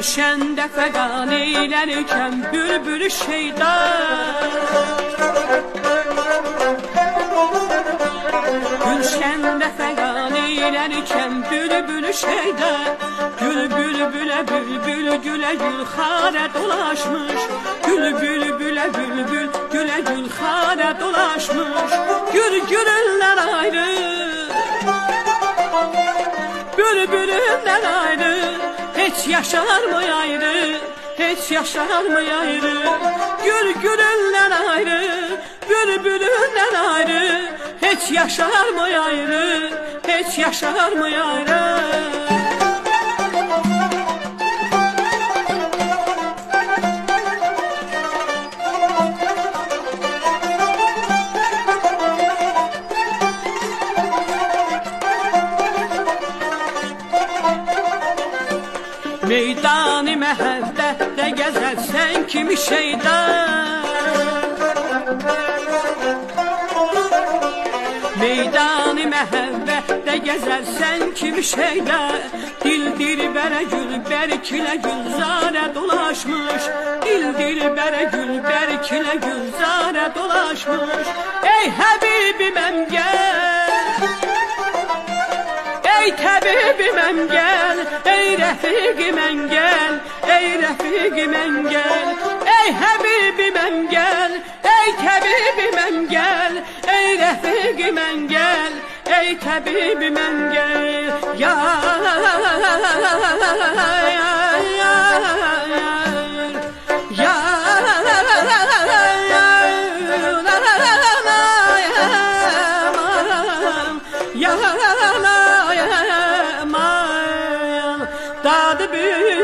Gülşəndə fəqan eylərkən bülbül şeytan, Gülşəndə fəqan eylərkən bülbül şeytan, Gül bülbülə bülbül gülə gül xarə dolaşmış, Gül bülbülə bülbül gülə gül xarə dolaşmış. Gül gülündən ayrı, bülbülündən ayrı, hiç yaşar mı ayrı, hiç yaşar mı ayrı? Gül gülündən ayrı, bülbülündən ayrı, hiç yaşar mı ayrı, hiç yaşar mı ayrı? Meydan-ı məhəbbətdə gəzərsən kimi şeytan, Meydan-ı məhəbbətdə gəzərsən kimi şeytan, Dildir bərə gül bərkilə gülzarə dolaşmış, Dildir bərə gül bərkilə gülzarə dolaşmış. Ey Həbibiməm gəl, ey təbibiməm gəl, ey rəfiqiməm gəl, ey rəfiqiməm gəl. Ey Həbibiməm gəl, ey təbibiməm gəl, ey rəfiqiməm gəl, ey təbibiməm gəl. Ya dadı bir